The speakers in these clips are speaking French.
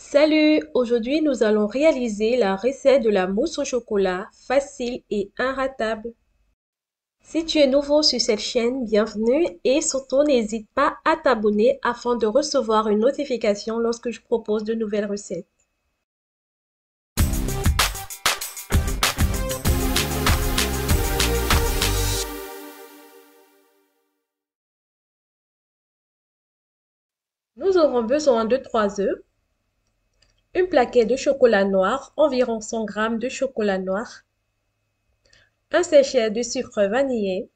Salut! Aujourd'hui, nous allons réaliser la recette de la mousse au chocolat facile et inratable. Si tu es nouveau sur cette chaîne, bienvenue et surtout n'hésite pas à t'abonner afin de recevoir une notification lorsque je propose de nouvelles recettes. Nous aurons besoin de 3 œufs, une plaquette de chocolat noir, environ 100 g de chocolat noir, un sachet de sucre vanillé,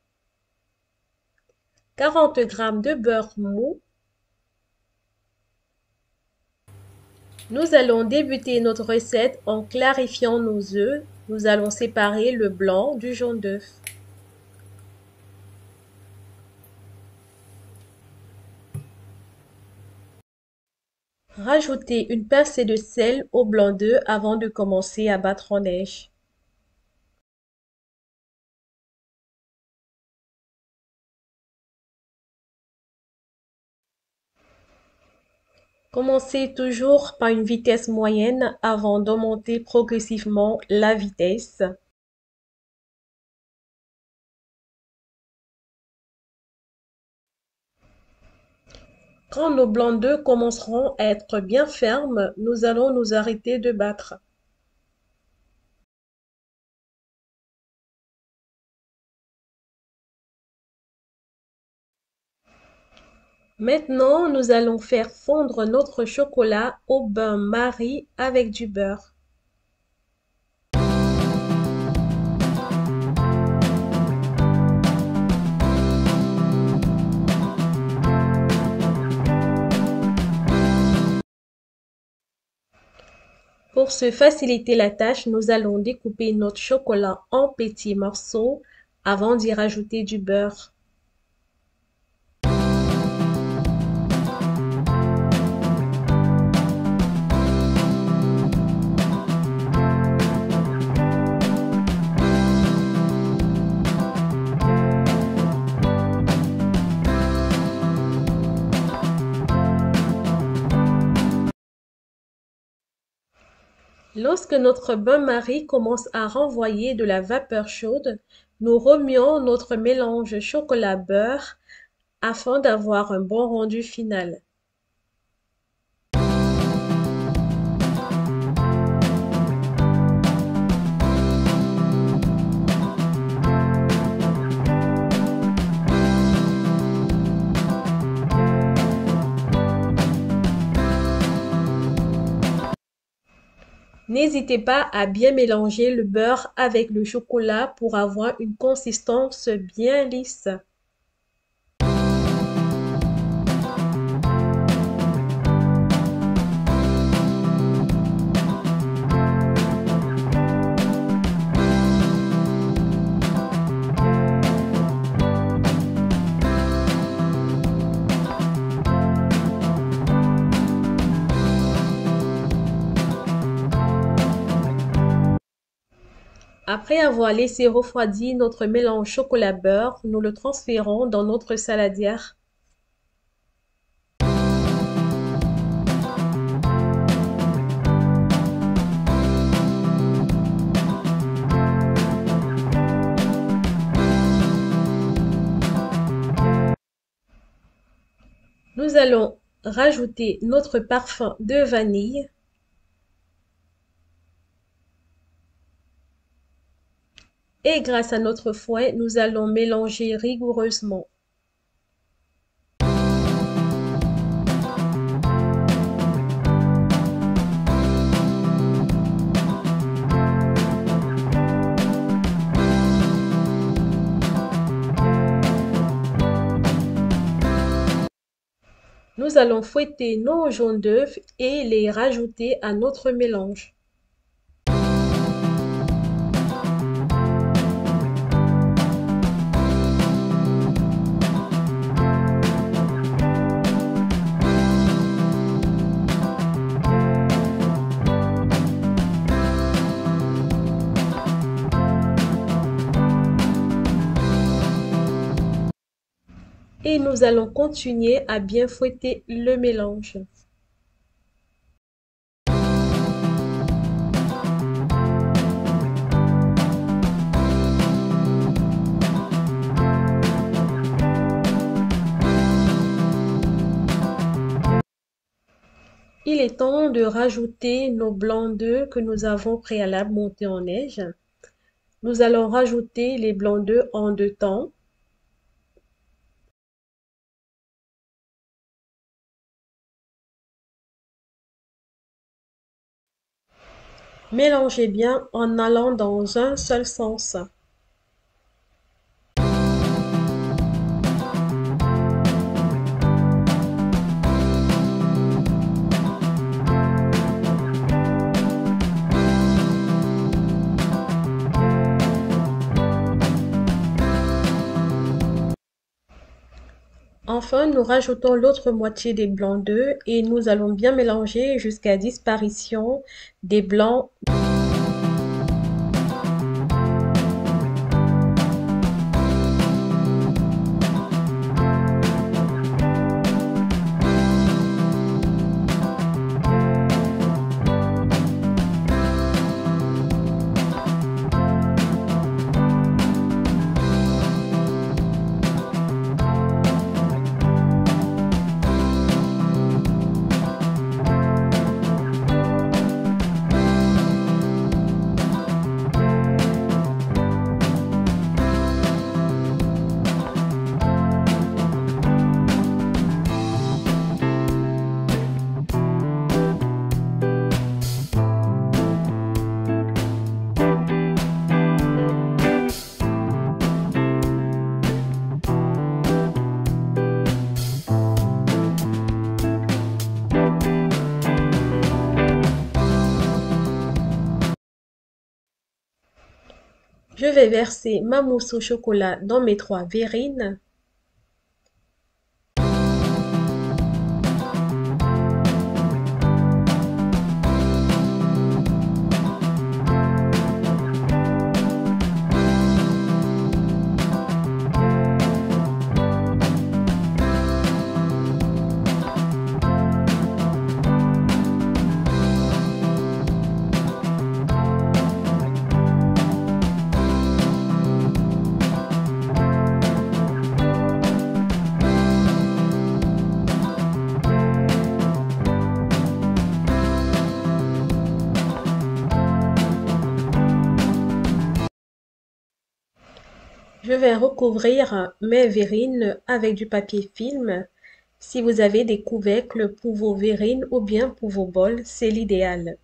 40 g de beurre mou. Nous allons débuter notre recette en clarifiant nos œufs. Nous allons séparer le blanc du jaune d'œuf. Rajoutez une pincée de sel au blanc d'œuf avant de commencer à battre en neige. Commencez toujours par une vitesse moyenne avant d'augmenter progressivement la vitesse. Quand nos blancs d'œufs commenceront à être bien fermes, nous allons nous arrêter de battre. Maintenant, nous allons faire fondre notre chocolat au bain-marie avec du beurre. Pour se faciliter la tâche, nous allons découper notre chocolat en petits morceaux avant d'y rajouter du beurre. Lorsque notre bain-marie commence à renvoyer de la vapeur chaude, nous remuons notre mélange chocolat-beurre afin d'avoir un bon rendu final. N'hésitez pas à bien mélanger le beurre avec le chocolat pour avoir une consistance bien lisse. Après avoir laissé refroidir notre mélange chocolat-beurre, nous le transférons dans notre saladière. Nous allons rajouter notre parfum de vanille. Et grâce à notre fouet, nous allons mélanger rigoureusement. Nous allons fouetter nos jaunes d'œufs et les rajouter à notre mélange. Et nous allons continuer à bien fouetter le mélange. Il est temps de rajouter nos blancs d'œufs que nous avons préalablement montés en neige. Nous allons rajouter les blancs d'œufs en deux temps. Mélangez bien en allant dans un seul sens. Enfin, nous rajoutons l'autre moitié des blancs d'œufs et nous allons bien mélanger jusqu'à disparition des blancs. Je vais verser ma mousse au chocolat dans mes 3 verrines. Je vais recouvrir mes verrines avec du papier film. Si vous avez des couvercles pour vos verrines ou bien pour vos bols, c'est l'idéal.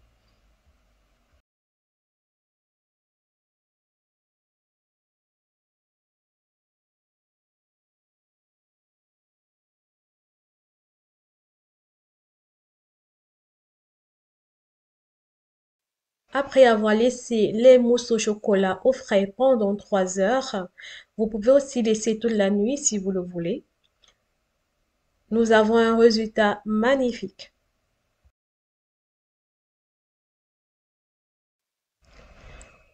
Après avoir laissé les mousses au chocolat au frais pendant 3 heures, vous pouvez aussi laisser toute la nuit si vous le voulez. Nous avons un résultat magnifique.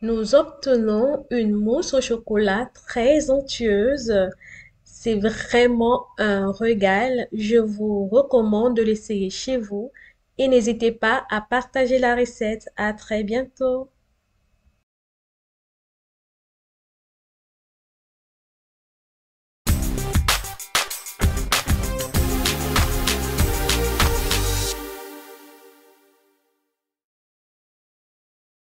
Nous obtenons une mousse au chocolat très onctueuse. C'est vraiment un régal. Je vous recommande de l'essayer chez vous et n'hésitez pas à partager la recette. À très bientôt.